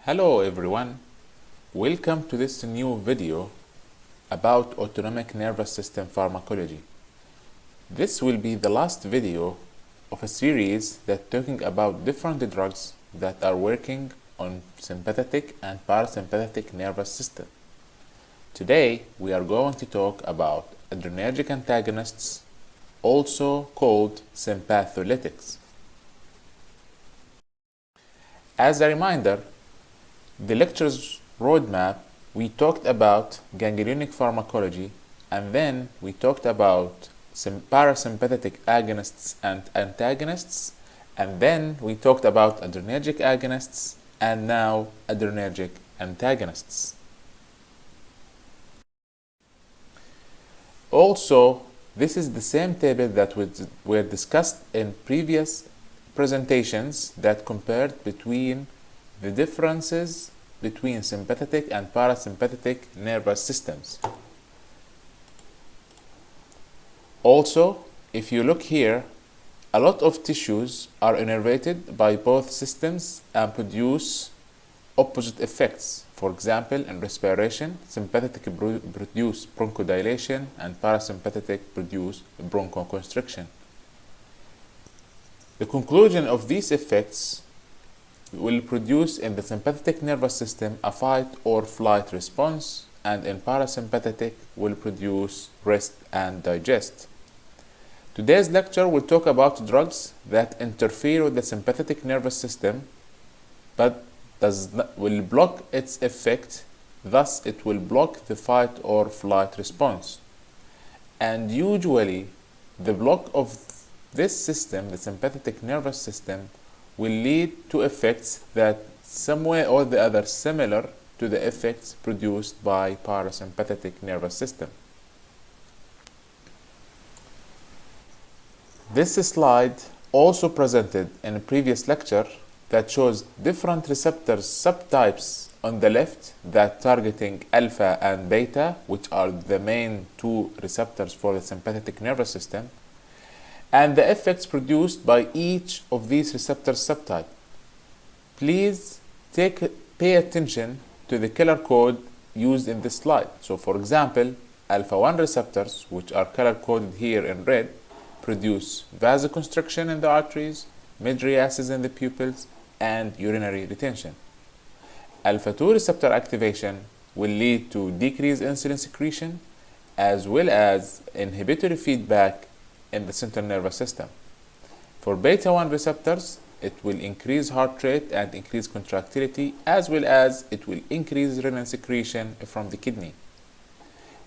Hello everyone, welcome to this new video about autonomic nervous system pharmacology. This will be the last video of a series that talking about different drugs that are working on sympathetic and parasympathetic nervous system. Today we are going to talk about adrenergic antagonists, also called sympatholytics. As a reminder, the lecture's roadmap, we talked about ganglionic pharmacology, and then we talked about some parasympathetic agonists and antagonists, and then we talked about adrenergic agonists, and now adrenergic antagonists. Also, this is the same table that were discussed in previous presentations that compared between the differences between sympathetic and parasympathetic nervous systems. Also, if you look here, a lot of tissues are innervated by both systems and produce opposite effects. For example, in respiration, sympathetic produce bronchodilation and parasympathetic produce bronchoconstriction. The conclusion of these effects will produce in the sympathetic nervous system a fight or flight response, and in parasympathetic will produce rest and digest. Today's lecture will talk about drugs that interfere with the sympathetic nervous system but will block its effect, thus it will block the fight or flight response. And usually the block of this system, the sympathetic nervous system, will lead to effects that some way or the other similar to the effects produced by parasympathetic nervous system. This slide also presented in a previous lecture that shows different receptors subtypes on the left that targeting alpha and beta, which are the main two receptors for the sympathetic nervous system, and the effects produced by each of these receptor subtypes. Please pay attention to the color code used in this slide. So for example, alpha-1 receptors, which are color coded here in red, produce vasoconstriction in the arteries, mydriasis in the pupils, and urinary retention. Alpha-2 receptor activation will lead to decreased insulin secretion as well as inhibitory feedback in the central nervous system. For beta-1 receptors, it will increase heart rate and increase contractility, as well as it will increase renal secretion from the kidney.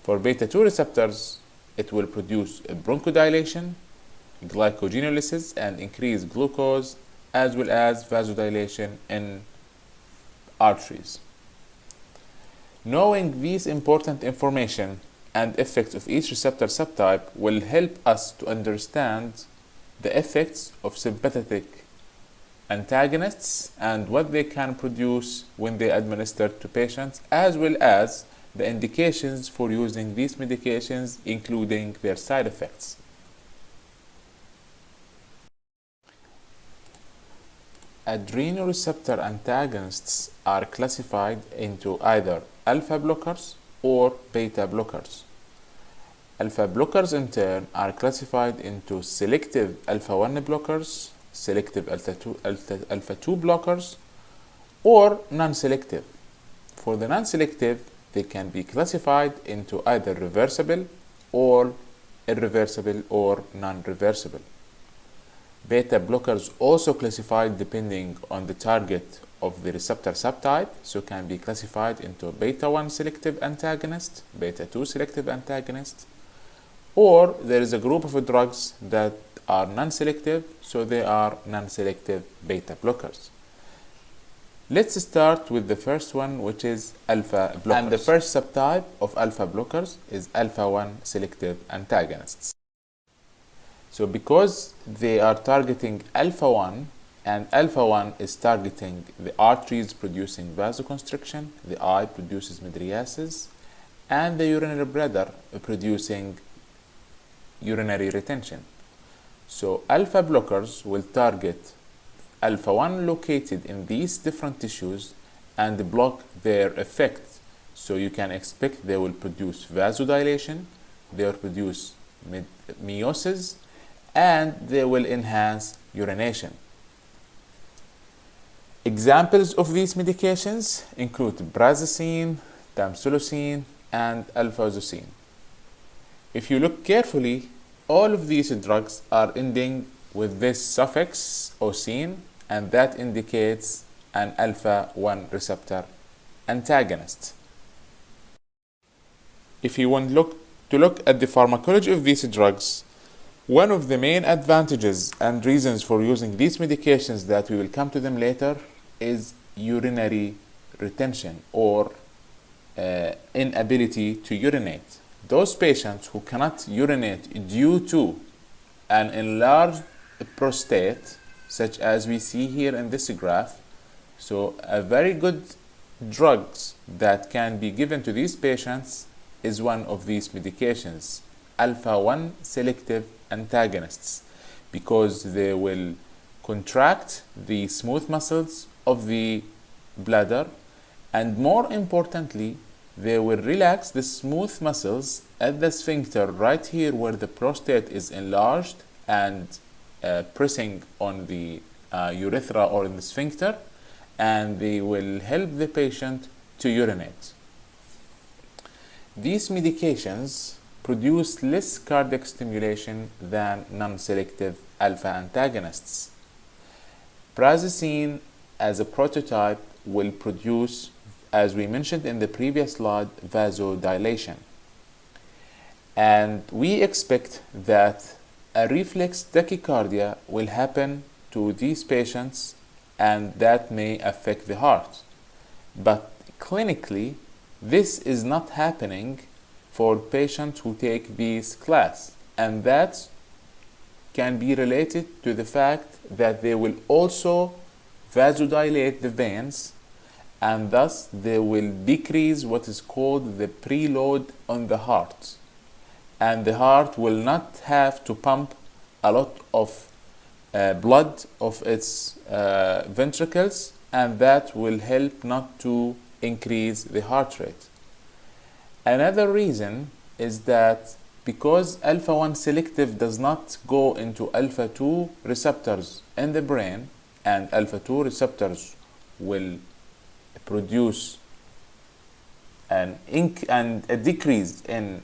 For beta-2 receptors, it will produce bronchodilation, glycogenolysis, and increase glucose, as well as vasodilation in arteries. Knowing these important information and effects of each receptor subtype will help us to understand the effects of sympathetic antagonists and what they can produce when they administer to patients, as well as the indications for using these medications, including their side effects. Adrenoreceptor antagonists are classified into either alpha blockers or beta blockers. Alpha blockers in turn are classified into selective alpha-1 blockers, selective alpha-2 blockers, or non-selective. For the non-selective, they can be classified into either reversible or irreversible or non-reversible. Beta blockers also classified depending on the target of the receptor subtype, so can be classified into beta-1 selective antagonist, beta-2 selective antagonist, or there is a group of drugs that are non-selective, so they are non-selective beta blockers. Let's start with the first one, which is alpha blockers. And the first subtype of alpha blockers is alpha-1 selective antagonists. So because they are targeting alpha-1, and alpha-1 is targeting the arteries producing vasoconstriction, the eye produces mydriasis, and the urinary bladder producing urinary retention. So alpha blockers will target alpha-1 located in these different tissues and block their effect. So you can expect they will produce vasodilation, they will produce meiosis, and they will enhance urination. Examples of these medications include prazosin, tamsulosin, and alfuzosin. If you look carefully, all of these drugs are ending with this suffix ocene, and that indicates an alpha-1 receptor antagonist. If you want to look at the pharmacology of these drugs, one of the main advantages and reasons for using these medications, that we will come to them later, is urinary retention or inability to urinate. Those patients who cannot urinate due to an enlarged prostate, such as we see here in this graph, so a very good drugs that can be given to these patients is one of these medications, alpha-1 selective antagonists, because they will contract the smooth muscles of the bladder, and more importantly, they will relax the smooth muscles at the sphincter right here where the prostate is enlarged and pressing on the urethra or in the sphincter, and they will help the patient to urinate. These medications produce less cardiac stimulation than non-selective alpha antagonists. Prazosin as a prototype will produce, as we mentioned in the previous slide, vasodilation. And we expect that a reflex tachycardia will happen to these patients, and that may affect the heart. But clinically, this is not happening for patients who take this class, and that can be related to the fact that they will also vasodilate the veins, and thus they will decrease what is called the preload on the heart, and the heart will not have to pump a lot of blood of its ventricles, and that will help not to increase the heart rate. Another reason is that because alpha-1 selective does not go into alpha-2 receptors in the brain, and alpha-2 receptors will produce a decrease in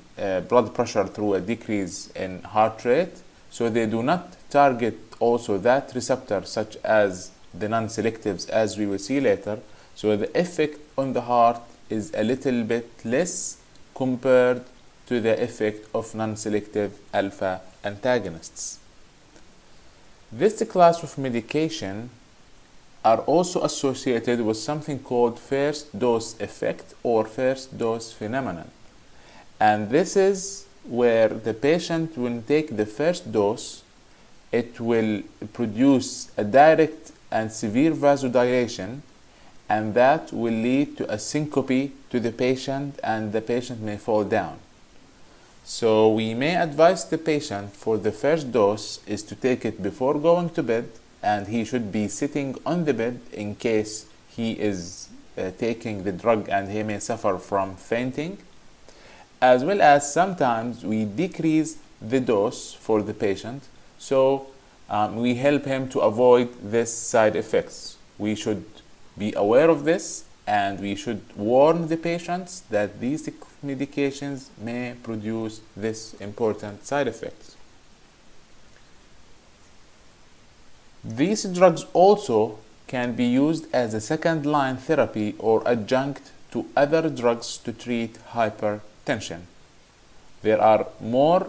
blood pressure through a decrease in heart rate, so they do not target also that receptor, such as the non-selectives, as we will see later. So the effect on the heart is a little bit less compared to the effect of non-selective alpha antagonists. This class of medication are also associated with something called first dose effect or first dose phenomenon. And this is where the patient will take the first dose, it will produce a direct and severe vasodilation, and that will lead to a syncope to the patient, and the patient may fall down. So we may advise the patient for the first dose is to take it before going to bed, and he should be sitting on the bed in case he is taking the drug and he may suffer from fainting, as well as sometimes we decrease the dose for the patient, so we help him to avoid this side effects. We should be aware of this, and we should warn the patients that these medications may produce this important side effects. These drugs also can be used as a second-line therapy or adjunct to other drugs to treat hypertension. There are more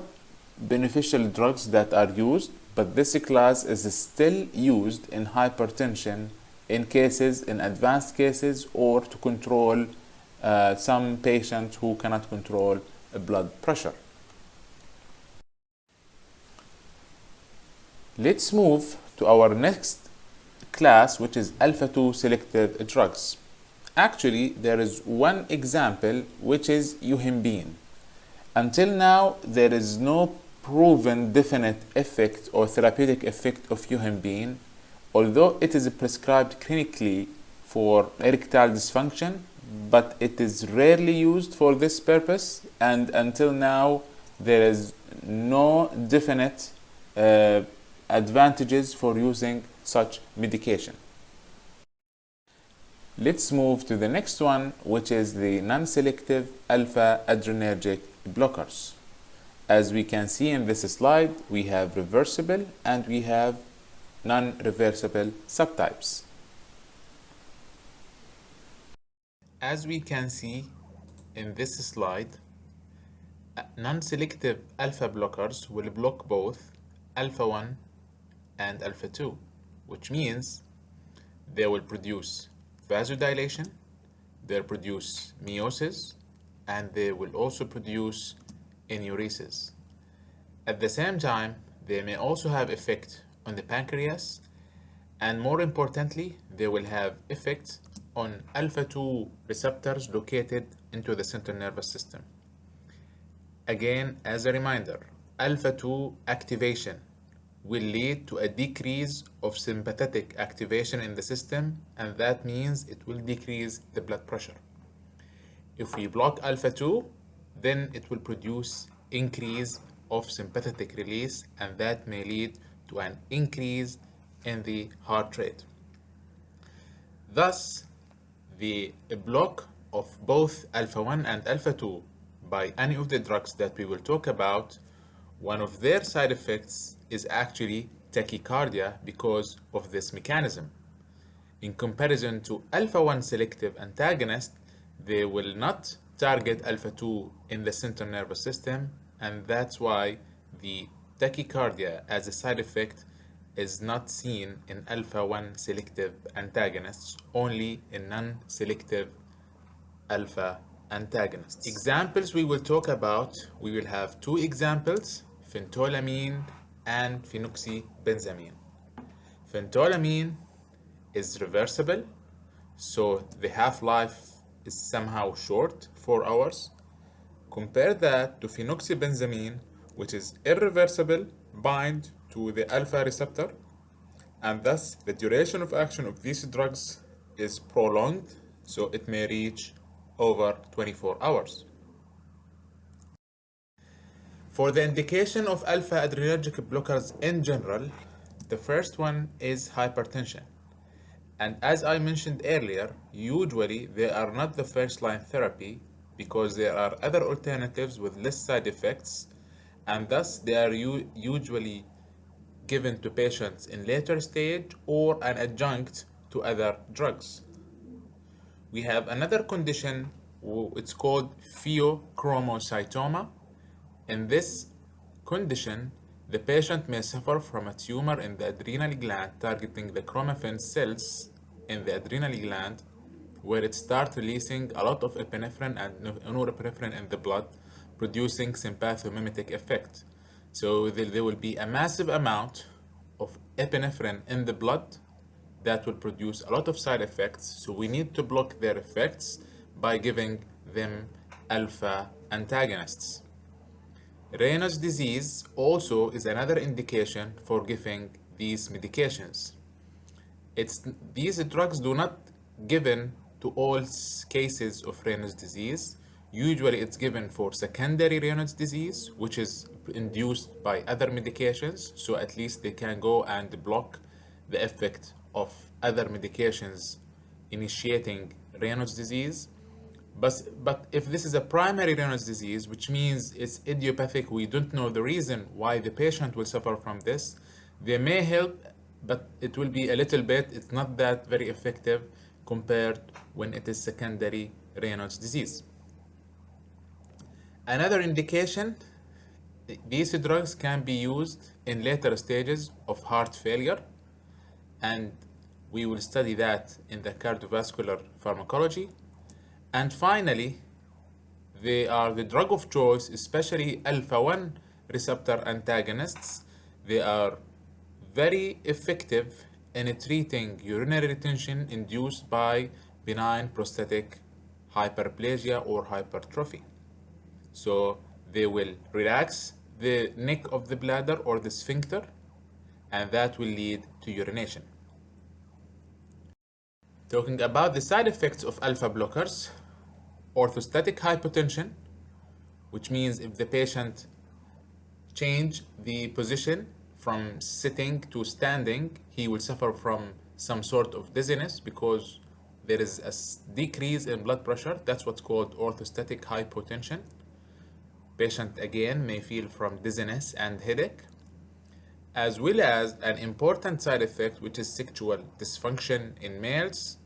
beneficial drugs that are used, but this class is still used in hypertension in advanced cases, or to control some patients who cannot control blood pressure. Let's move to our next class, which is alpha-2 selective drugs. Actually, there is one example, which is euhimbine. Until now, there is no proven definite effect or therapeutic effect of euhimbine, although it is prescribed clinically for erectile dysfunction, but it is rarely used for this purpose, and until now there is no definite advantages for using such medication. Let's move to the next one, which is the non-selective alpha-adrenergic blockers. As we can see in this slide, we have reversible and we have non-reversible subtypes. As we can see in this slide, non-selective alpha blockers will block both alpha-1 and alpha-2, which means they will produce vasodilation, they'll produce meiosis, and they will also produce enuresis. At the same time, they may also have effect on the pancreas, and more importantly, they will have effect on alpha-2 receptors located into the central nervous system. Again, as a reminder, alpha-2 activation will lead to a decrease of sympathetic activation in the system, and that means it will decrease the blood pressure. If we block alpha-2, then it will produce increase of sympathetic release, and that may lead to an increase in the heart rate. Thus, the block of both alpha-1 and alpha-2 by any of the drugs that we will talk about, one of their side effects is actually tachycardia because of this mechanism. In comparison to alpha-1 selective antagonist, they will not target alpha-2 in the central nervous system, and that's why the tachycardia as a side effect is not seen in alpha-1 selective antagonists, only in non-selective alpha antagonists. Examples we will talk about, we will have two examples, phentolamine and phenoxybenzamine. Phentolamine is reversible, so the half-life is somehow short, 4 hours. Compare that to phenoxybenzamine, which is irreversible, bind to the alpha receptor, and thus the duration of action of these drugs is prolonged, so it may reach over 24 hours. For the indication of alpha-adrenergic blockers in general, the first one is hypertension. And as I mentioned earlier, usually they are not the first-line therapy because there are other alternatives with less side effects, and thus they are usually given to patients in later stage or an adjunct to other drugs. We have another condition, it's called pheochromocytoma. In this condition, the patient may suffer from a tumor in the adrenal gland targeting the chromaffin cells in the adrenal gland, where it starts releasing a lot of epinephrine and norepinephrine in the blood, producing sympathomimetic effect. So there will be a massive amount of epinephrine in the blood that will produce a lot of side effects, so we need to block their effects by giving them alpha antagonists. Raynaud's disease also is another indication for giving these medications. These drugs do not given to all cases of Raynaud's disease. Usually it's given for secondary Raynaud's disease, which is induced by other medications, so at least they can go and block the effect of other medications initiating Raynaud's disease. But if this is a primary Raynaud's disease, which means it's idiopathic, we don't know the reason why the patient will suffer from this, they may help, but it will be a little bit, it's not that very effective compared when it is secondary Raynaud's disease. Another indication, these drugs can be used in later stages of heart failure, and we will study that in the cardiovascular pharmacology. And finally, they are the drug of choice, especially alpha-1 receptor antagonists. They are very effective in treating urinary retention induced by benign prostatic hyperplasia or hypertrophy. So they will relax the neck of the bladder or the sphincter, and that will lead to urination. Talking about the side effects of alpha blockers, orthostatic hypotension, which means if the patient change the position from sitting to standing, he will suffer from some sort of dizziness because there is a decrease in blood pressure. That's what's called orthostatic hypotension. Patient again may feel from dizziness and headache, as well as an important side effect, which is sexual dysfunction in males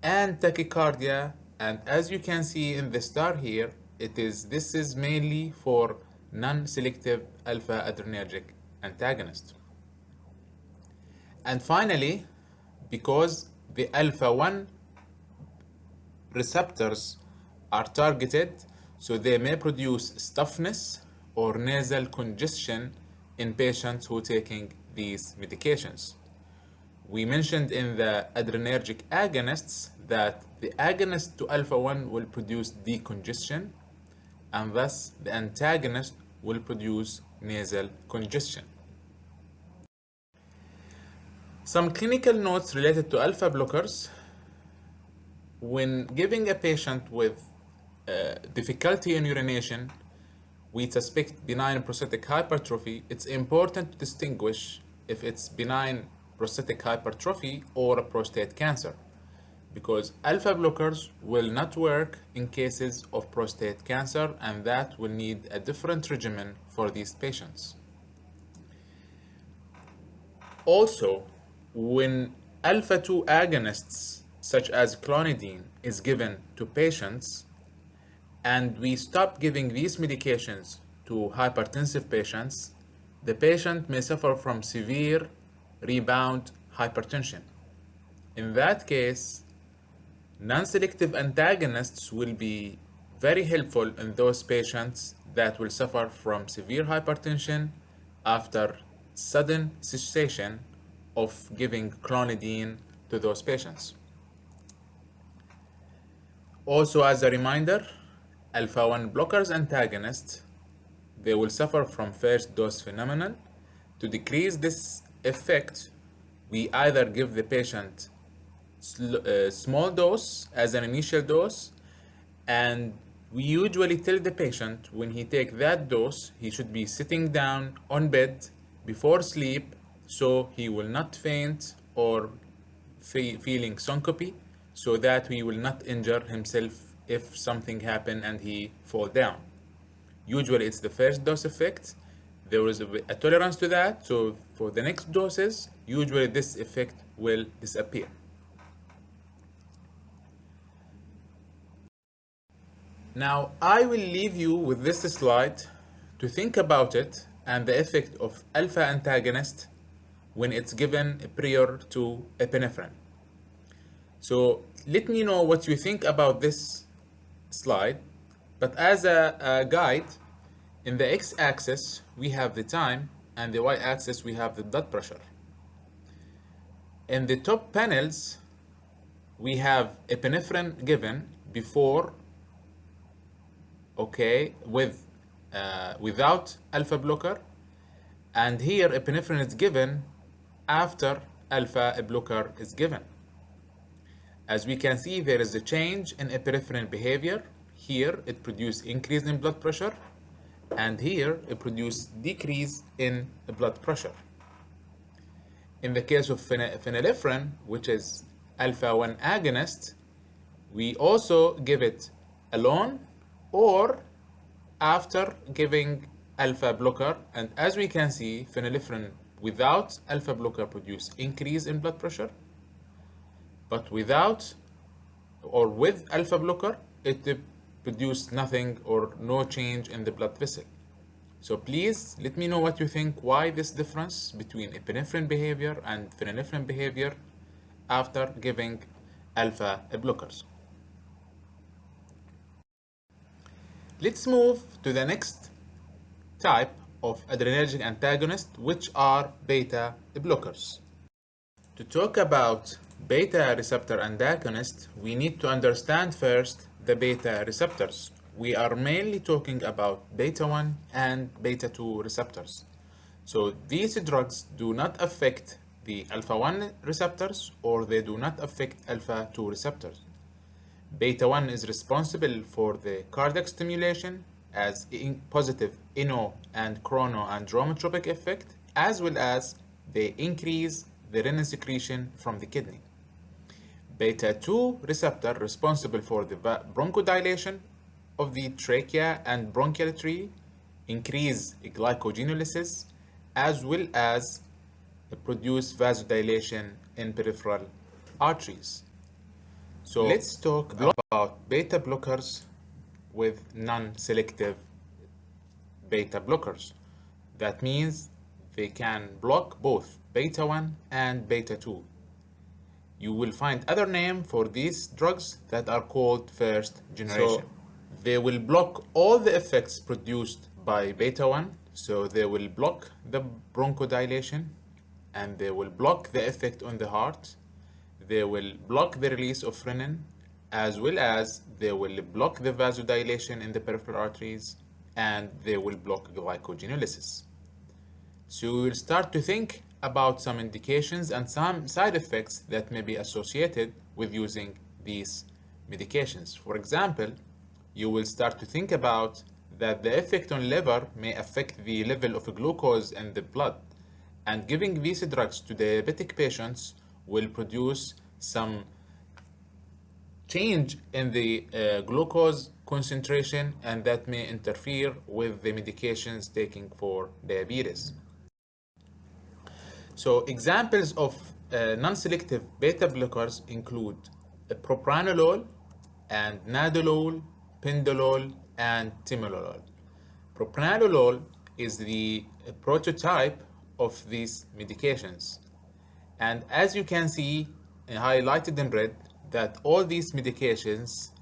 and tachycardia. And as you can see in the star here, this is mainly for non-selective alpha-adrenergic antagonist. And finally, because the alpha-1 receptors are targeted, so they may produce stiffness or nasal congestion in patients who are taking these medications. We mentioned in the adrenergic agonists that the agonist to alpha-1 will produce decongestion, and thus the antagonist will produce nasal congestion. Some clinical notes related to alpha blockers. When giving a patient with difficulty in urination, we suspect benign prostatic hypertrophy. It's important to distinguish if it's benign prostatic hypertrophy or a prostate cancer, because alpha blockers will not work in cases of prostate cancer, and that will need a different regimen for these patients. Also, when alpha-2 agonists such as clonidine is given to patients, and we stop giving these medications to hypertensive patients, the patient may suffer from severe rebound hypertension. In that case, non-selective antagonists will be very helpful in those patients that will suffer from severe hypertension after sudden cessation of giving clonidine to those patients. Also, as a reminder, alpha-1 blockers antagonists, they will suffer from first dose phenomenon. To decrease this effect, we either give the patient small dose as an initial dose, and we usually tell the patient when he take that dose, he should be sitting down on bed before sleep, so he will not faint or feeling syncope, so that he will not injure himself if something happen and he fall down. Usually it's the first dose effect. There is a tolerance to that, so for the next doses, usually this effect will disappear. Now, I will leave you with this slide to think about it and the effect of alpha antagonist when it's given prior to epinephrine. So let me know what you think about this slide, but as a guide, in the x-axis we have the time, and the y-axis we have the blood pressure. In the top panels we have epinephrine given before, okay, without alpha blocker, and here epinephrine is given after alpha blocker is given. As we can see, there is a change in epinephrine behavior. Here it produces increase in blood pressure, and here it produces decrease in blood pressure. In the case of phenylephrine, which is alpha-1 agonist, we also give it alone or after giving alpha blocker, and as we can see, phenylephrine without alpha blocker produce increase in blood pressure, but without or with alpha blocker, it produce nothing or no change in the blood vessel. So please let me know what you think, why this difference between epinephrine behavior and phenylephrine behavior after giving alpha blockers. Let's move to the next type of adrenergic antagonist, which are beta blockers. To talk about beta receptor antagonist, we need to understand first the beta receptors. We are mainly talking about beta 1 and beta 2 receptors. So these drugs do not affect the alpha-1 receptors or they do not affect alpha-2 receptors. Beta-1 is responsible for the cardiac stimulation as positive ino and chronoandromotropic effect, as well as they increase the renin secretion from the kidney. Beta-2 receptor responsible for the bronchodilation of the trachea and bronchial tree, increase glycogenolysis, as well as produce vasodilation in peripheral arteries. So let's talk about beta blockers with non-selective beta blockers. That means they can block both beta-1 and beta-2. You will find other name for these drugs that are called first generation. So they will block all the effects produced by beta-1. So they will block the bronchodilation and they will block the effect on the heart. They will block the release of renin, as well as they will block the vasodilation in the peripheral arteries, and they will block glycogenolysis. So you will start to think about some indications and some side effects that may be associated with using these medications. For example, you will start to think about that the effect on liver may affect the level of glucose in the blood, and giving these drugs to diabetic patients will produce some change in the glucose concentration, and that may interfere with the medications taken for diabetes. So examples of non-selective beta blockers include propranolol and nadolol, pindolol, and timolol. Propranolol is the prototype of these medications. And as you can see, highlighted in red, that all these medications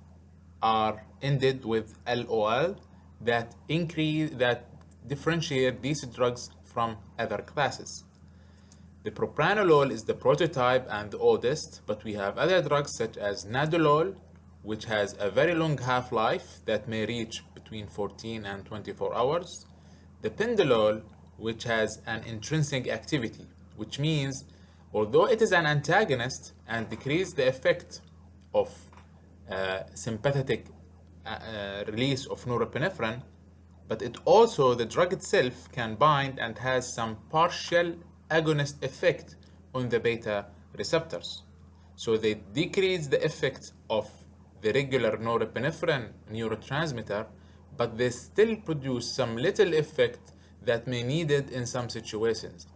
are ended with LOL that differentiate these drugs from other classes. The propranolol is the prototype and the oldest, but we have other drugs such as nadolol, which has a very long half-life that may reach between 14 and 24 hours. The pindolol, which has an intrinsic activity, which means although it is an antagonist and decreases the effect of sympathetic release of norepinephrine, but it also, the drug itself can bind and has some partial agonist effect on the beta receptors. So they decrease the effect of the regular norepinephrine neurotransmitter, but they still produce some little effect that may be needed in some situations.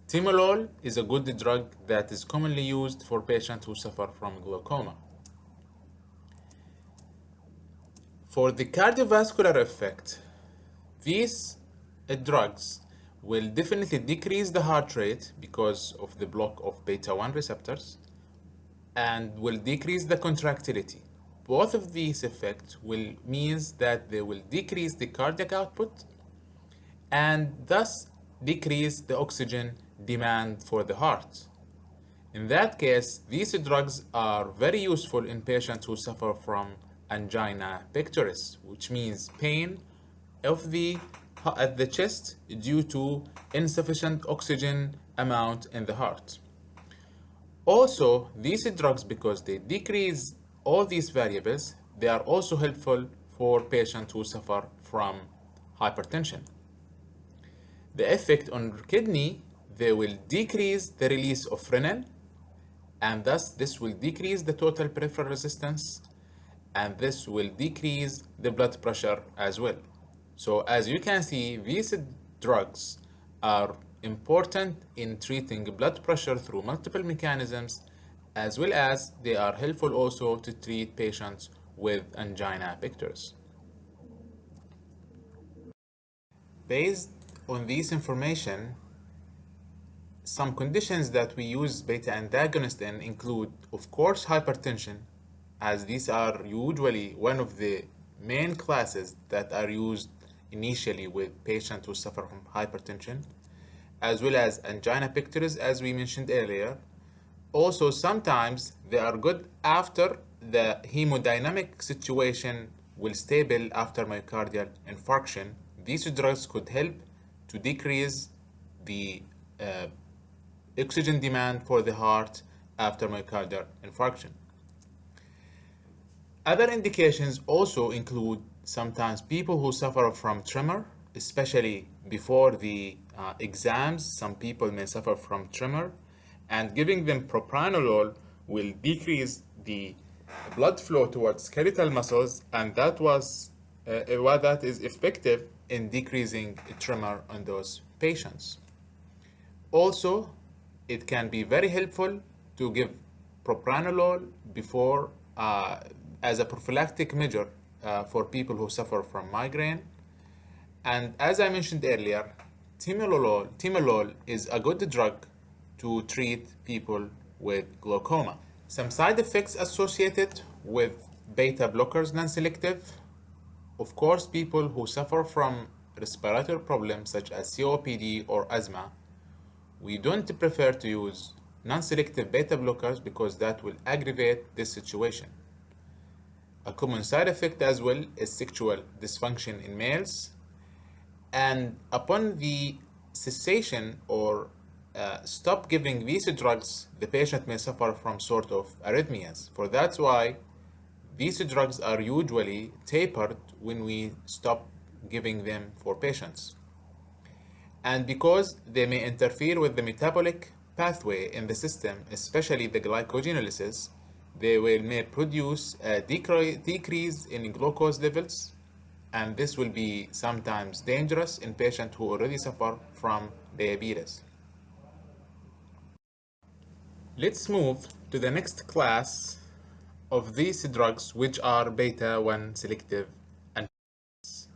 Timolol is a good drug that is commonly used for patients who suffer from glaucoma. For the cardiovascular effect, these drugs will definitely decrease the heart rate because of the block of beta-1 receptors and will decrease the contractility. Both of these effects will means that they will decrease the cardiac output and thus decrease the oxygen demand for the heart. In that case, these drugs are very useful in patients who suffer from angina pectoris, which means pain of at the chest due to insufficient oxygen amount in the heart. Also, these drugs, because they decrease all these variables, they are also helpful for patients who suffer from hypertension. The effect on kidney, they will decrease the release of renin, and thus this will decrease the total peripheral resistance, and this will decrease the blood pressure as well. So as you can see, these drugs are important in treating blood pressure through multiple mechanisms, as well as they are helpful also to treat patients with angina pectoris. Based on this information, some conditions that we use beta antagonists in include, of course, hypertension, as these are usually one of the main classes that are used initially with patients who suffer from hypertension, as well as angina pectoris, as we mentioned earlier. Also, sometimes they are good after the hemodynamic situation will stable after myocardial infarction. These drugs could help to decrease the oxygen demand for the heart after myocardial infarction. Other indications also include sometimes people who suffer from tremor, especially before the exams. Some people may suffer from tremor, and giving them propranolol will decrease the blood flow towards skeletal muscles, and that is effective in decreasing tremor on those patients. Also, it can be very helpful to give propranolol before as a prophylactic measure for people who suffer from migraine. And as I mentioned earlier, timolol is a good drug to treat people with glaucoma. Some side effects associated with beta blockers non-selective. Of course, people who suffer from respiratory problems such as COPD or asthma, we don't prefer to use non-selective beta blockers because that will aggravate this situation. A common side effect as well is sexual dysfunction in males. And upon the cessation or stop giving these drugs, the patient may suffer from sort of arrhythmias. For that's why these drugs are usually tapered when we stop giving them for patients. And because they may interfere with the metabolic pathway in the system, especially the glycogenolysis, they may produce a decrease in glucose levels, and this will be sometimes dangerous in patients who already suffer from diabetes. Let's move to the next class of these drugs, which are beta-1 selective antagonists.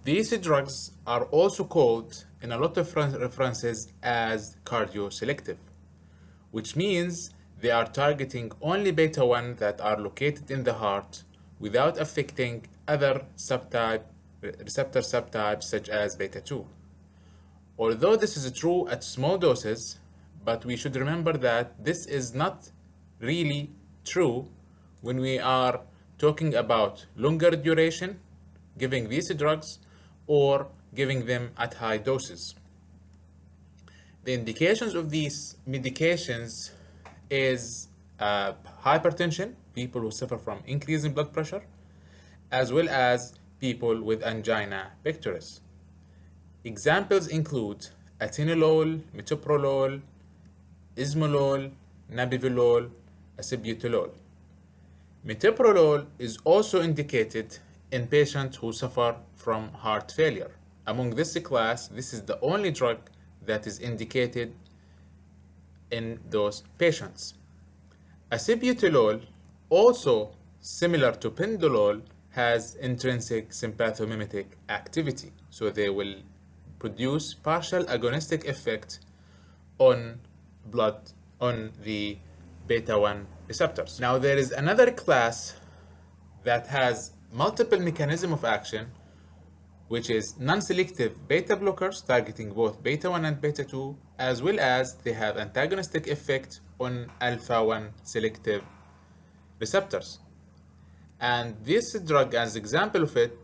These drugs are also called in a lot of references as cardioselective, which means they are targeting only beta-1 that are located in the heart without affecting other receptor subtypes such as beta-2. Although this is true at small doses, but we should remember that this is not really true when we are talking about longer duration, giving these drugs, or giving them at high doses. The indications of these medications is hypertension, people who suffer from increase in blood pressure, as well as people with angina pectoris. Examples include atenolol, metoprolol, ismolol, nabivolol, acebutolol. Metoprolol is also indicated in patients who suffer from heart failure. Among this class, this is the only drug that is indicated in those patients. Acebutolol, also similar to pendolol, has intrinsic sympathomimetic activity, so they will produce partial agonistic effect on the beta-1 receptors. Now there is another class that has multiple mechanism of action, which is non-selective beta blockers targeting both beta-1 and beta-2, as well as they have antagonistic effect on alpha-1 selective receptors. And this drug, as example of it,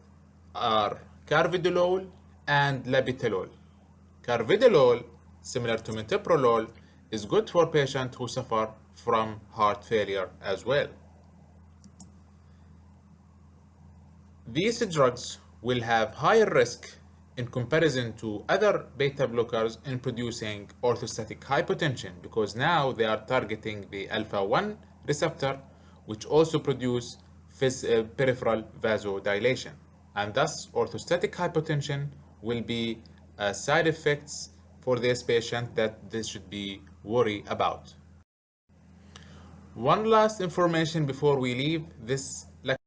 are carvedilol and labetalol. Carvedilol, similar to metoprolol, is good for patients who suffer from heart failure as well. These drugs will have higher risk in comparison to other beta blockers in producing orthostatic hypotension, because now they are targeting the alpha-1 receptor, which also produce peripheral vasodilation, and thus orthostatic hypotension will be side effects for this patient that they should be worried about. One last information before we leave this lecture.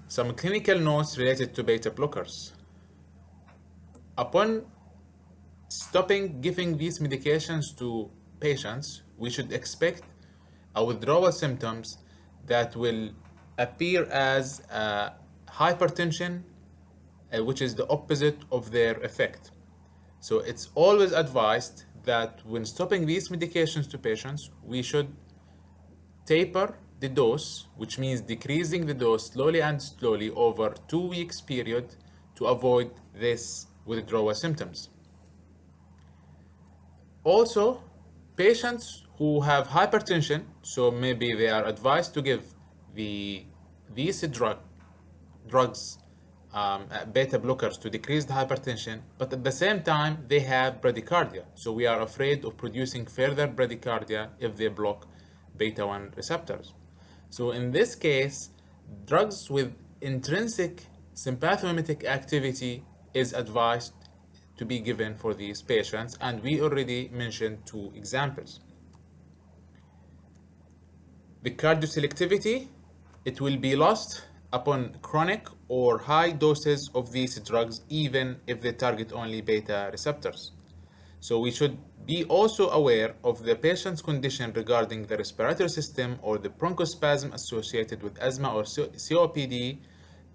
Some clinical notes related to beta blockers. Upon stopping giving these medications to patients, we should expect a withdrawal symptoms that will appear as hypertension, which is the opposite of their effect. So it's always advised that when stopping these medications to patients, we should taper the dose, which means decreasing the dose slowly and slowly over 2 weeks period to avoid this withdrawal symptoms. Also, patients who have hypertension, so maybe they are advised to give these drugs, beta blockers to decrease the hypertension, but at the same time they have bradycardia. So we are afraid of producing further bradycardia if they block beta 1 receptors. So in this case, drugs with intrinsic sympathomimetic activity is advised to be given for these patients, and we already mentioned two examples. The cardioselectivity, it will be lost upon chronic or high doses of these drugs, even if they target only beta receptors. So we should be also aware of the patient's condition regarding the respiratory system or the bronchospasm associated with asthma or COPD,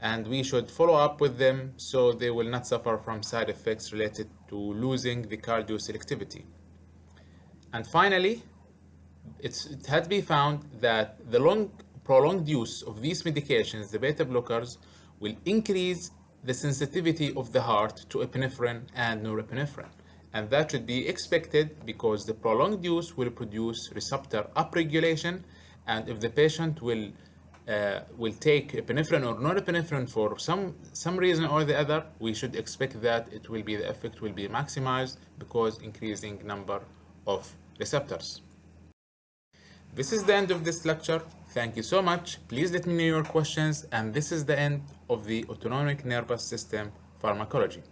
and we should follow up with them so they will not suffer from side effects related to losing the cardioselectivity. And finally, it had been found that the prolonged use of these medications, the beta blockers, will increase the sensitivity of the heart to epinephrine and norepinephrine. And that should be expected because the prolonged use will produce receptor upregulation, and if the patient will take epinephrine or norepinephrine for some reason or the other, we should expect that the effect will be maximized because increasing number of receptors. This is the end of this lecture. Thank you so much. Please let me know your questions, and this is the end of the autonomic nervous system pharmacology.